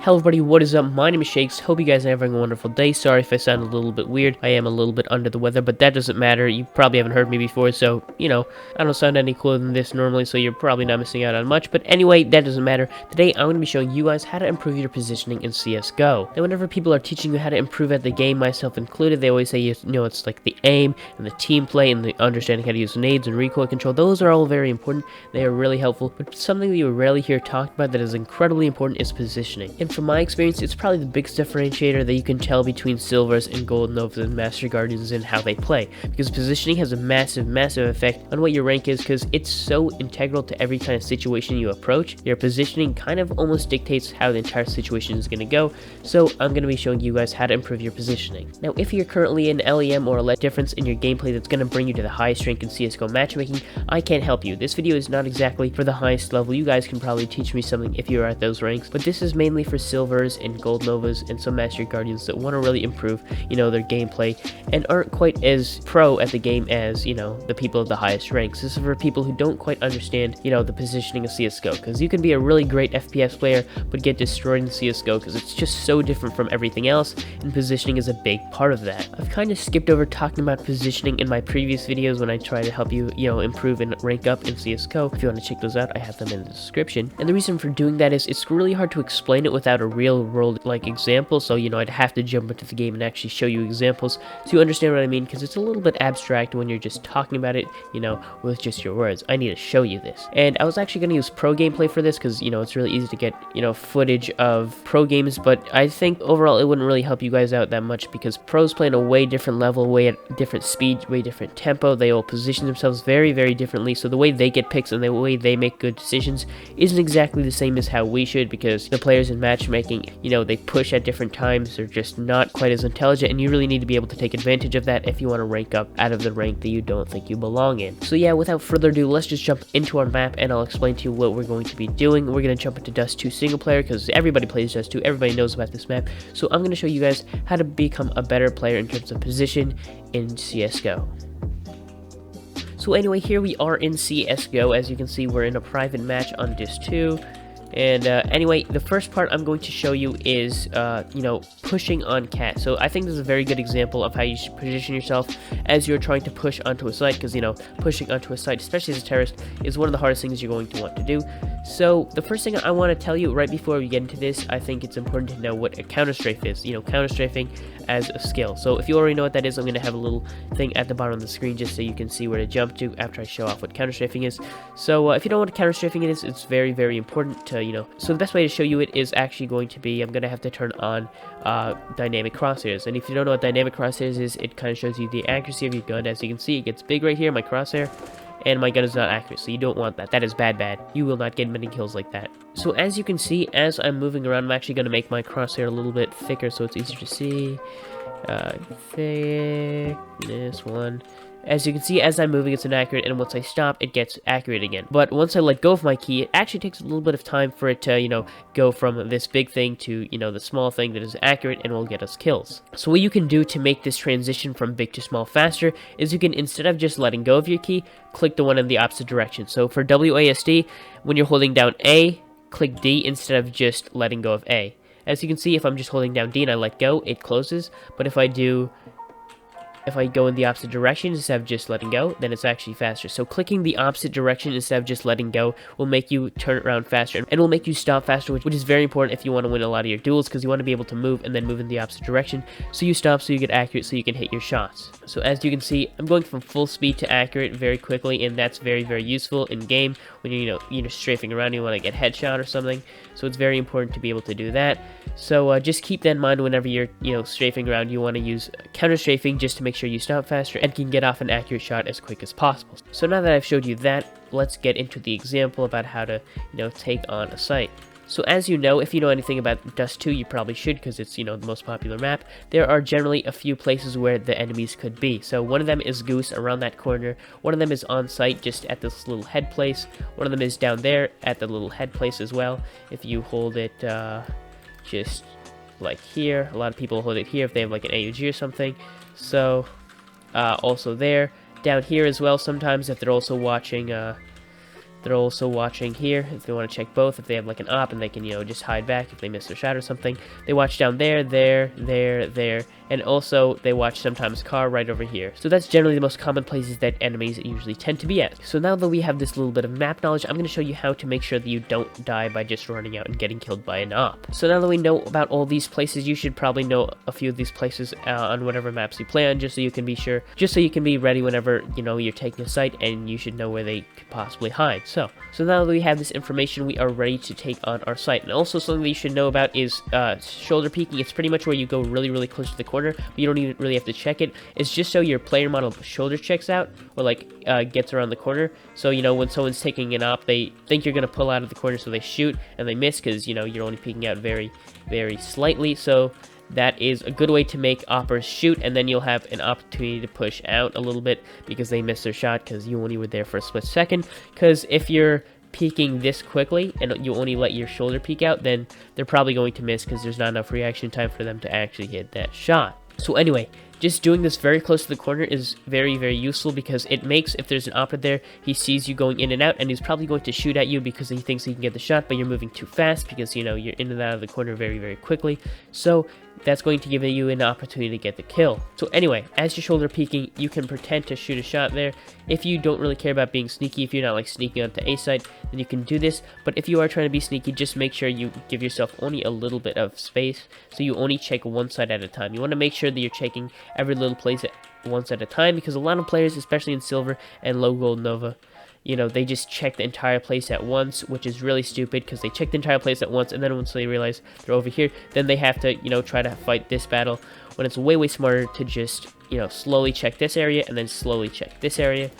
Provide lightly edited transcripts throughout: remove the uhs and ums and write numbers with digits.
Hello everybody, what is up? My name is Shakes. Hope you guys are having a wonderful day. Sorry if I sound a little bit weird. I am a little bit under the weather, but that doesn't matter. You probably haven't heard me before, so, I don't sound any cooler than this normally, so you're probably not missing out on much. But anyway, that doesn't matter. Today, I'm going to be showing you guys how to improve your positioning in CSGO. Now, whenever people are teaching you how to improve at the game, myself included, they always say, it's like the aim and the team play and the understanding how to use nades and recoil control. Those are all very important. They are really helpful, but something that you rarely hear talked about that is incredibly important is positioning. And from my experience, it's probably the biggest differentiator that you can tell between silvers and gold novas and master guardians and how they play, because positioning has a massive effect on what your rank is, because it's so integral to every kind of situation you approach. Your positioning kind of almost dictates how the entire situation is going to go. So I'm going to be showing you guys how to improve your positioning. Now, if you're currently in LEM or a difference in your gameplay that's going to bring you to the highest rank in CSGO matchmaking, I can't help you. This video is not exactly for the highest level. You guys can probably teach me something if you're at those ranks, but this is mainly for silvers and gold novas and some master guardians that want to really improve, their gameplay and aren't quite as pro at the game as, the people of the highest ranks. This is for people who don't quite understand, the positioning of CSGO, because you can be a really great FPS player but get destroyed in CSGO because it's just so different from everything else, and positioning is a big part of that. I've kind of skipped over talking about positioning in my previous videos when I try to help you, improve and rank up in CSGO. If you want to check those out, I have them in the description. And the reason for doing that is it's really hard to explain it without a real world example, so I'd have to jump into the game and actually show you examples so you understand what I mean, because it's a little bit abstract when you're just talking about it, with just your words. I need to show you this. And I was actually going to use pro gameplay for this because, it's really easy to get, footage of pro games, but I think overall it wouldn't really help you guys out that much because pros play in a way different level, way at different speed, way different tempo. They all position themselves very differently, so the way they get picks and the way they make good decisions isn't exactly the same as how we should, because the players in matchmaking, they push at different times. They're just not quite as intelligent, and you really need to be able to take advantage of that if you want to rank up out of the rank that you don't think you belong in. So yeah, without further ado, let's just jump into our map and I'll explain to you what we're going to be doing. We're going to jump into Dust 2 single player because everybody plays Dust 2, everybody knows about this map. So I'm going to show you guys how to become a better player in terms of position in CSGO. So anyway, here we are in CSGO. As you can see, we're in a private match on Dust 2. And anyway, the first part I'm going to show you is, pushing on cat. So I think this is a very good example of how you should position yourself as you're trying to push onto a site, because, pushing onto a site, especially as a terrorist, is one of the hardest things you're going to want to do. So the first thing I want to tell you right before we get into this, I think it's important to know what a counter-strafe is, counter-strafing as a skill. So if you already know what that is, I'm going to have a little thing at the bottom of the screen just so you can see where to jump to after I show off what counter-strafing is. So if you don't know what counter-strafing is, it's very important to, so the best way to show you it is actually going to be, I'm going to have to turn on dynamic crosshairs. And if you don't know what dynamic crosshairs is, it kind of shows you the accuracy of your gun. As you can see, it gets big right here, my crosshair, and my gun is not accurate, so you don't want that. That is bad. You will not get many kills like that. So as you can see, as I'm moving around, I'm actually going to make my crosshair a little bit thicker so it's easier to see. Thickness 1. As you can see, as I'm moving, it's inaccurate, and once I stop, it gets accurate again. But once I let go of my key, it actually takes a little bit of time for it to, go from this big thing to, the small thing that is accurate and will get us kills. So what you can do to make this transition from big to small faster is you can, instead of just letting go of your key, click the one in the opposite direction. So for WASD, when you're holding down A, click D instead of just letting go of A. As you can see, if I'm just holding down D and I let go, it closes. But if I go in the opposite direction instead of just letting go, then it's actually faster. So clicking the opposite direction instead of just letting go will make you turn around faster and will make you stop faster, which is very important if you want to win a lot of your duels, because you want to be able to move and then move in the opposite direction. So you stop, so you get accurate, so you can hit your shots. So as you can see, I'm going from full speed to accurate very quickly, and that's very useful in game when you're strafing around, you want to get headshot or something. So it's very important to be able to do that. So just keep that in mind whenever you're strafing around. You want to use counter-strafing just to make sure you stop faster and can get off an accurate shot as quick as possible. So now that I've showed you that, let's get into the example about how to take on a site. So as you know, if you know anything about Dust 2, you probably should, because it's, the most popular map. There are generally a few places where the enemies could be. So one of them is Goose around that corner. One of them is on site just at this little head place. One of them is down there at the little head place as well. If you hold it just like here, a lot of people hold it here if they have like an AUG or something. So also there. Down here as well sometimes if they're also watching They're also watching here if they want to check both. If they have like an op and they can, just hide back if they miss their shot or something. They watch down there, there, and also they watch sometimes car right over here. So that's generally the most common places that enemies usually tend to be at. So now that we have this little bit of map knowledge, I'm going to show you how to make sure that you don't die by just running out and getting killed by an op. So now that we know about all these places, you should probably know a few of these places on whatever maps you play on, just so you can be sure, just so you can be ready whenever, you're taking a site, and you should know where they could possibly hide. So now that we have this information, we are ready to take on our site. And also something that you should know about is shoulder peeking. It's pretty much where you go really, really close to the corner, but you don't even really have to check it. It's just so your player model shoulder checks out, or like gets around the corner. So, when someone's taking an op, they think you're going to pull out of the corner, so they shoot, and they miss because, you're only peeking out very, very slightly. So that is a good way to make oppers shoot, and then you'll have an opportunity to push out a little bit because they missed their shot because you only were there for a split second. Because if you're peeking this quickly and you only let your shoulder peek out, then they're probably going to miss because there's not enough reaction time for them to actually hit that shot. So anyway, just doing this very close to the corner is very, very useful because it makes, if there's an opper there, he sees you going in and out, and he's probably going to shoot at you because he thinks he can get the shot, but you're moving too fast because, you're in and out of the corner very, very quickly. So that's going to give you an opportunity to get the kill. So anyway, as you're shoulder peeking, you can pretend to shoot a shot there. If you don't really care about being sneaky, if you're not like sneaking onto A site, then you can do this. But if you are trying to be sneaky, just make sure you give yourself only a little bit of space, so you only check one side at a time. You want to make sure that you're checking every little place once at a time, because a lot of players, especially in Silver and Low Gold Nova, they just check the entire place at once, which is really stupid because they check the entire place at once, and then once they realize they're over here, then they have to, try to fight this battle, when it's way, way smarter to just, slowly check this area and then slowly check this area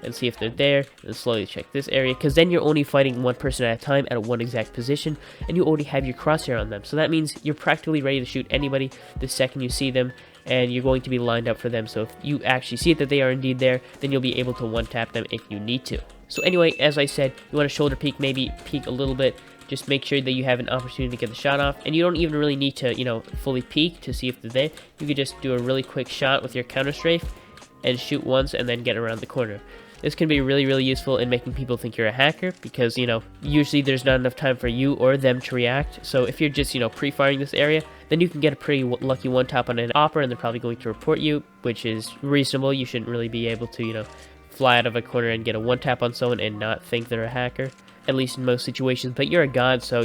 and see if they're there, and slowly check this area, because then you're only fighting one person at a time at one exact position, and you already have your crosshair on them. So that means you're practically ready to shoot anybody the second you see them, and you're going to be lined up for them. So if you actually see that they are indeed there, then you'll be able to one-tap them if you need to. So anyway, as I said, you want to shoulder peek, maybe peek a little bit. Just make sure that you have an opportunity to get the shot off, and you don't even really need to, fully peek to see if they're there. You could just do a really quick shot with your counter-strafe and shoot once and then get around the corner. This can be really, really useful in making people think you're a hacker because, usually there's not enough time for you or them to react. So if you're just, pre-firing this area, then you can get a pretty lucky one-tap on an opper, and they're probably going to report you, which is reasonable. You shouldn't really be able to, fly out of a corner and get a one-tap on someone and not think they're a hacker, at least in most situations. But you're a god, so,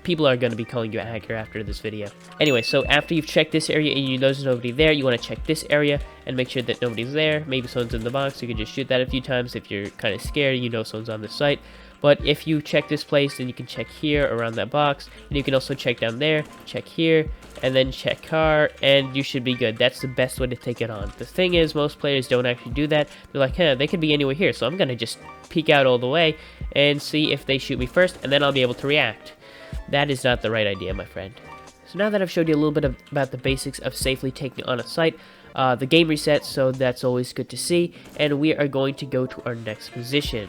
people are going to be calling you a hacker after this video. Anyway, so after you've checked this area and you know there's nobody there, you want to check this area and make sure that nobody's there. Maybe someone's in the box. You can just shoot that a few times if you're kind of scared, someone's on the site. But if you check this place, then you can check here around that box, and you can also check down there, check here, and then check car, and you should be good. That's the best way to take it on. The thing is, most players don't actually do that. They're like, they could be anywhere here, so I'm going to just peek out all the way and see if they shoot me first, and then I'll be able to react. That is not the right idea, my friend. So now that I've showed you a little bit about the basics of safely taking on a site, the game resets, so that's always good to see, and we are going to go to our next position.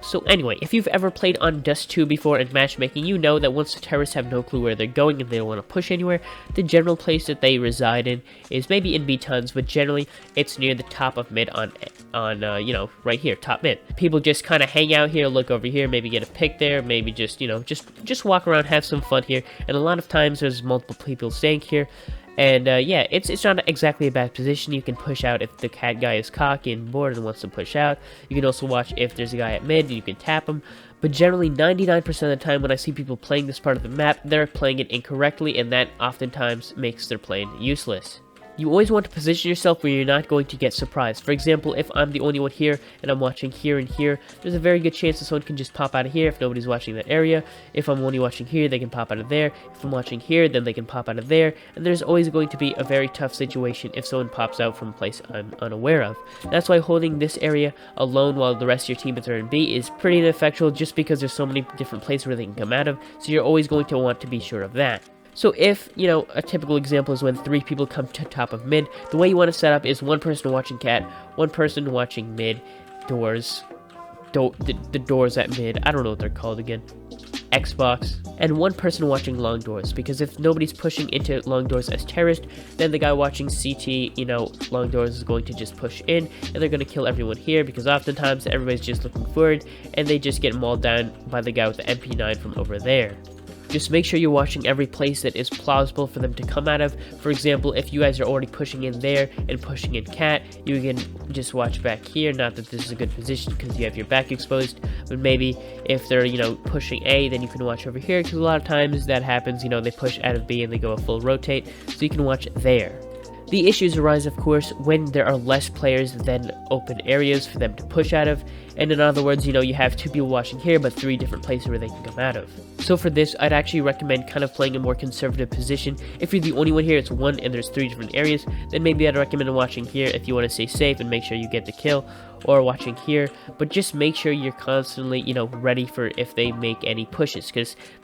So anyway, if you've ever played on Dust 2 before in matchmaking, you know that once the terrorists have no clue where they're going and they don't want to push anywhere, the general place that they reside in is maybe in B-tons, but generally it's near the top of mid on right here, top mid. People just kind of hang out here, look over here, maybe get a pick there, maybe just, just walk around, have some fun here, and a lot of times there's multiple people staying here. And yeah, it's not exactly a bad position. You can push out if the cat guy is cocky and bored and wants to push out. You can also watch if there's a guy at mid, you can tap him. But generally, 99% of the time when I see people playing this part of the map, they're playing it incorrectly, and that oftentimes makes their playing useless. You always want to position yourself where you're not going to get surprised. For example, if I'm the only one here and I'm watching here and here, there's a very good chance that someone can just pop out of here if nobody's watching that area. If I'm only watching here, they can pop out of there. If I'm watching here, then they can pop out of there. And there's always going to be a very tough situation if someone pops out from a place I'm unaware of. That's why holding this area alone while the rest of your teammates are in B is pretty ineffectual, just because there's so many different places where they can come out of. So you're always going to want to be sure of that. So if, a typical example is when 3 people come to top of mid, the way you want to set up is one person watching cat, one person watching mid, doors, the doors at mid. I don't know what they're called again. Xbox, and one person watching long doors, because if nobody's pushing into long doors as terrorist, then the guy watching CT, long doors is going to just push in, and they're going to kill everyone here, because oftentimes everybody's just looking forward, and they just get mauled down by the guy with the MP9 from over there. Just make sure you're watching every place that is plausible for them to come out of. For example, if you guys are already pushing in there and pushing in cat, you can just watch back here. Not that this is a good position because you have your back exposed, but maybe if they're, pushing A, then you can watch over here, because a lot of times that happens, they push out of B and they go a full rotate, so you can watch there. The issues arise, of course, when there are less players than open areas for them to push out of, and in other words, you have 2 people watching here, but 3 different places where they can come out of. So for this, I'd actually recommend kind of playing a more conservative position. If you're the only one here, it's 1 and there's 3 different areas, then maybe I'd recommend watching here if you want to stay safe and make sure you get the kill, or watching here, but just make sure you're constantly, ready for if they make any pushes,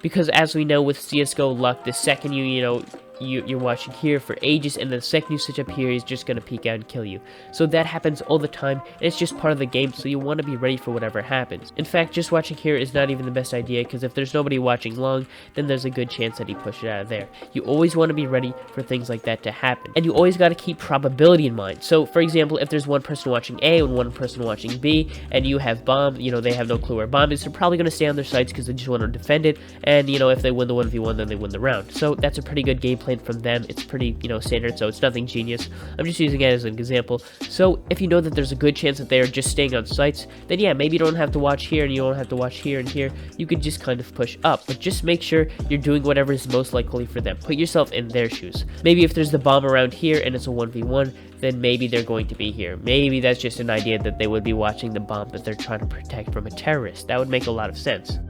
because as we know with CSGO luck, the second you're watching here for ages, and the second you switch up here, he's just gonna peek out and kill you. So that happens all the time, and it's just part of the game, so you want to be ready for whatever happens. In fact, just watching here is not even the best idea, because if there's nobody watching long, then there's a good chance that he pushes out of there. You always want to be ready for things like that to happen, and you always got to keep probability in mind. So for example, if there's one person watching A and one person watching B, and you have bomb, they have no clue where bomb is, they're probably going to stay on their sites because they just want to defend it, and if they win the 1v1, then they win the round. So that's a pretty good game plan from them. It's pretty, standard, so it's nothing genius. I'm just using it as an example. So if you know that there's a good chance that they are just staying on sites, then yeah, maybe you don't have to watch here and you don't have to watch here and here. You could just kind of push up, but just make sure you're doing whatever is most likely for them. Put yourself in their shoes. Maybe if there's the bomb around here and it's a 1v1, then maybe they're going to be here. Maybe that's just an idea that they would be watching the bomb that they're trying to protect from a terrorist. That would make a lot of sense.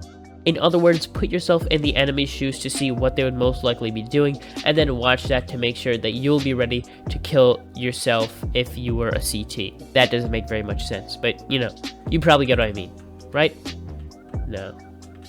In other words, put yourself in the enemy's shoes to see what they would most likely be doing, and then watch that to make sure that you'll be ready to kill yourself if you were a CT. That doesn't make very much sense, but you probably get what I mean, right? No.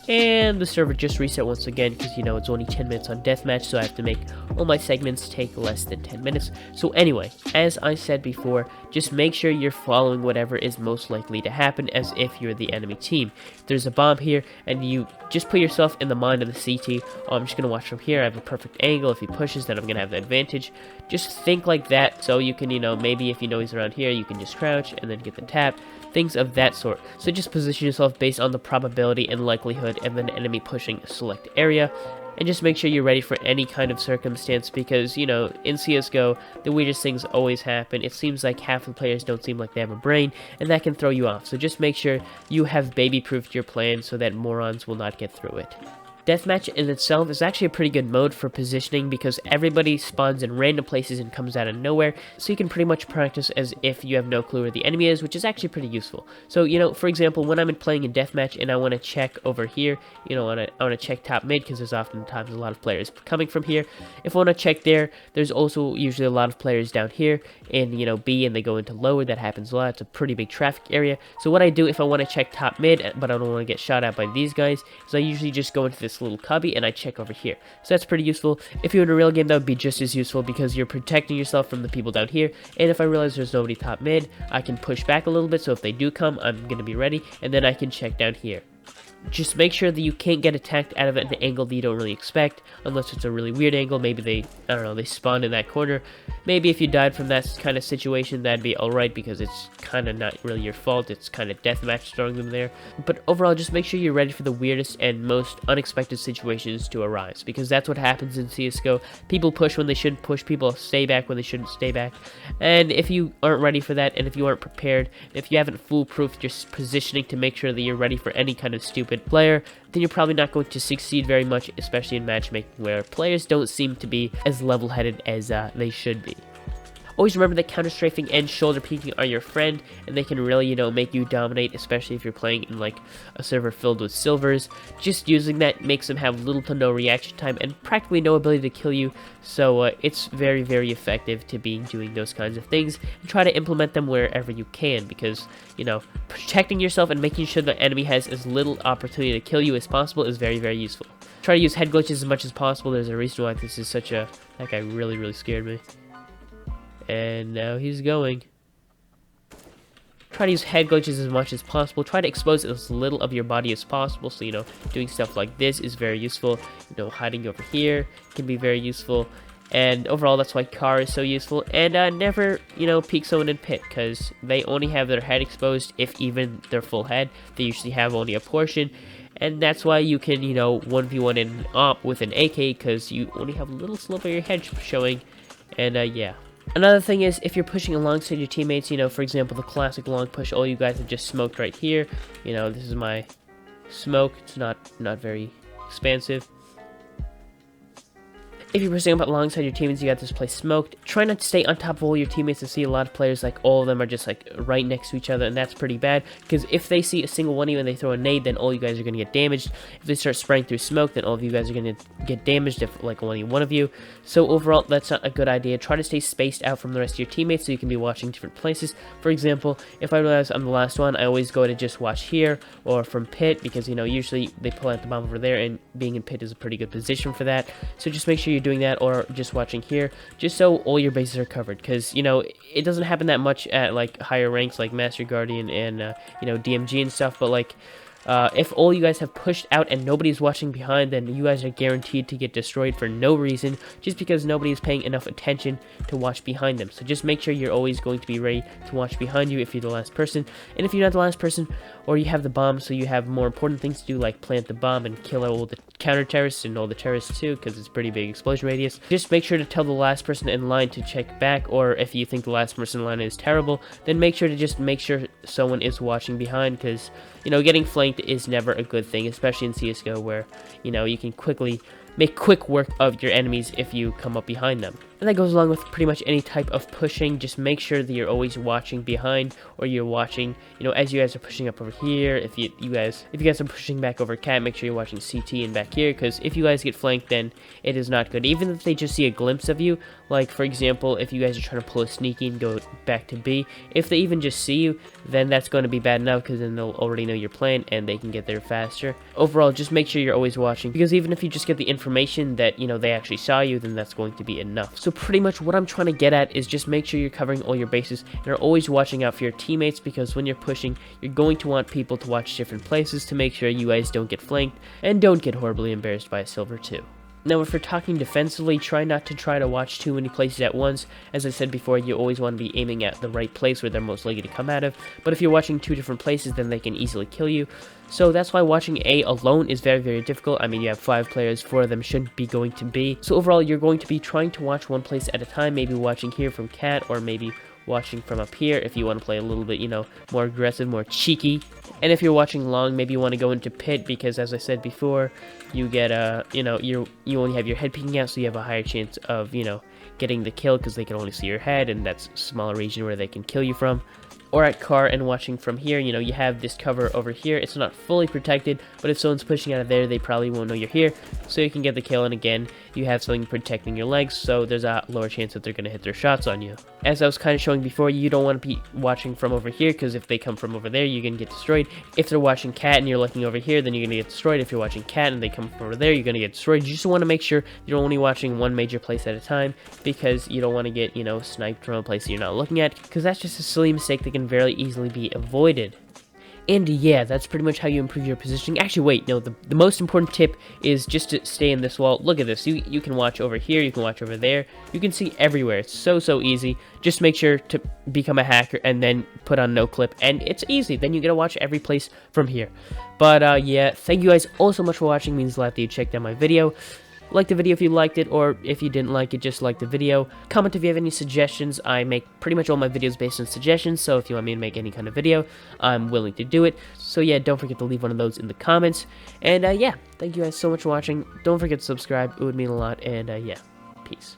And the server just reset once again because, it's only 10 minutes on deathmatch, so I have to make all my segments take less than 10 minutes. So anyway, as I said before, just make sure you're following whatever is most likely to happen as if you're the enemy team. If there's a bomb here, and you just put yourself in the mind of the CT, oh, I'm just going to watch from here, I have a perfect angle, if he pushes, then I'm going to have the advantage. Just think like that, so you can, maybe if he's around here, you can just crouch and then get the tap. Things of that sort. So just position yourself based on the probability and likelihood of an enemy pushing a select area, and just make sure you're ready for any kind of circumstance, because in CSGO the weirdest things always happen. It seems like half the players don't seem like they have a brain, and that can throw you off. So just make sure you have baby-proofed your plan so that morons will not get through it. Deathmatch in itself is actually a pretty good mode for positioning because everybody spawns in random places and comes out of nowhere, so you can pretty much practice as if you have no clue where the enemy is, which is actually pretty useful. So, for example, when I'm playing in deathmatch and I want to check over here, I want to check top mid because there's oftentimes a lot of players coming from here. If I want to check there, there's also usually a lot of players down here in, B, and they go into lower. That happens a lot. It's a pretty big traffic area. So what I do if I want to check top mid, but I don't want to get shot at by these guys, is I usually just go into this little cubby and I check over here. So that's pretty useful. If you're in a real game, that would be just as useful because you're protecting yourself from the people down here, and if I realize there's nobody top mid, I can push back a little bit, so if they do come, I'm going to be ready, and then I can check down here. Just make sure that you can't get attacked out of an angle that you don't really expect, unless it's a really weird angle. Maybe they spawned in that corner. Maybe if you died from that kind of situation, that'd be alright because it's kind of not really your fault. It's kind of deathmatch throwing them there. But overall, just make sure you're ready for the weirdest and most unexpected situations to arise, because that's what happens in CSGO. People push when they shouldn't push, people stay back when they shouldn't stay back. And if you aren't ready for that, and if you aren't prepared, if you haven't foolproofed your positioning to make sure that you're ready for any kind of stupid player, then you're probably not going to succeed very much, especially in matchmaking where players don't seem to be as level-headed as they should be. Always remember that counter-strafing and shoulder peeking are your friend, and they can really, make you dominate, especially if you're playing in like a server filled with silvers. Just using that makes them have little to no reaction time and practically no ability to kill you, so it's very, very effective to be doing those kinds of things, and try to implement them wherever you can, because, protecting yourself and making sure the enemy has as little opportunity to kill you as possible is very, very useful. Try to use head glitches as much as possible. There's a reason why this is such a... That guy really, really scared me. And now he's going. Try to use head glitches as much as possible. Try to expose as little of your body as possible. So, doing stuff like this is very useful. Hiding over here can be very useful. And overall, that's why car is so useful. And never, peek someone in pit, because they only have their head exposed, if even their full head. They usually have only a portion. And that's why you can, 1v1 in op with an AK, because you only have a little slip of your head showing. And yeah. Another thing is, if you're pushing alongside your teammates, for example, the classic long push, all you guys have just smoked right here. This is my smoke. It's not very expansive. If you're pushing up alongside your teammates, you got this place smoked. Try not to stay on top of all your teammates. And see a lot of players, like all of them are just like right next to each other, and that's pretty bad, because if they see a single one of you and they throw a nade, then all you guys are going to get damaged. If they start spraying through smoke, then all of you guys are going to get damaged, if like only one of you. So overall, that's not a good idea. Try to stay spaced out from the rest of your teammates so you can be watching different places. For example, if I realize I'm the last one, I always go to just watch here or from pit, because usually they pull out the bomb over there, and being in pit is a pretty good position for that. So just make sure you're doing that, or just watching here, just so all your bases are covered, because it doesn't happen that much at like higher ranks like Master Guardian and DMG and stuff, but like if all you guys have pushed out and nobody's watching behind, then you guys are guaranteed to get destroyed for no reason, just because nobody's paying enough attention to watch behind them. So just make sure you're always going to be ready to watch behind you if you're the last person. And if you're not the last person, or you have the bomb, so you have more important things to do, like plant the bomb and kill all the counter-terrorists and all the terrorists too, because it's pretty big explosion radius. Just make sure to tell the last person in line to check back, or if you think the last person in line is terrible, then make sure to make sure someone is watching behind, because getting flanked is never a good thing, especially in CSGO, where you can quickly make quick work of your enemies if you come up behind them. And that goes along with pretty much any type of pushing. Just make sure that you're always watching behind, or you're watching, as you guys are pushing up over here. If you guys are pushing back over cat, make sure you're watching CT and back here, because if you guys get flanked, then it is not good. Even if they just see a glimpse of you, like for example, if you guys are trying to pull a sneaky and go back to B, if they even just see you, then that's going to be bad enough, because then they'll already know your plan and they can get there faster. Overall, just make sure you're always watching, because even if you just get the information that they actually saw you, then that's going to be enough. So pretty much what I'm trying to get at is just make sure you're covering all your bases and are always watching out for your teammates, because when you're pushing, you're going to want people to watch different places to make sure you guys don't get flanked and don't get horribly embarrassed by a silver 2. Now, if we're talking defensively, try not to watch too many places at once. As I said before, you always want to be aiming at the right place where they're most likely to come out of. But if you're watching two different places, then they can easily kill you. So that's why watching A alone is very, very difficult. I mean, you have 5 players, 4 of them shouldn't be going to B. So overall, you're going to be trying to watch one place at a time, maybe watching here from cat, or maybe watching from up here if you want to play a little bit, more aggressive, more cheeky. And if you're watching long, maybe you want to go into pit, because as I said before, you get you only have your head peeking out, so you have a higher chance of getting the kill, because they can only see your head, and that's a smaller region where they can kill you from. Or at car and watching from here, you have this cover over here. It's not fully protected, but if someone's pushing out of there, they probably won't know you're here, so you can get the kill. And again, you have something protecting your legs, so there's a lower chance that they're going to hit their shots on you. As I was kind of showing before, you don't want to be watching from over here, because if they come from over there, you're going to get destroyed. If they're watching cat and you're looking over here, then you're going to get destroyed. If you're watching cat and they come from over there, you're going to get destroyed. You just want to make sure you're only watching one major place at a time, because you don't want to get, sniped from a place that you're not looking at, because that's just a silly mistake that can very easily be avoided. And yeah, that's pretty much how you improve your positioning. Actually, wait, no, the most important tip is just to stay in this wall. Look at this. You can watch over here, you can watch over there, you can see everywhere. It's so easy. Just make sure to become a hacker and then put on no clip, and it's easy. Then you get to watch every place from here. But yeah, thank you guys all so much for watching. It means a lot that you checked out my video. Like the video if you liked it, or if you didn't like it, just like the video. Comment if you have any suggestions. I make pretty much all my videos based on suggestions, so if you want me to make any kind of video, I'm willing to do it. So yeah, don't forget to leave one of those in the comments. And yeah, thank you guys so much for watching. Don't forget to subscribe, it would mean a lot. And yeah, peace.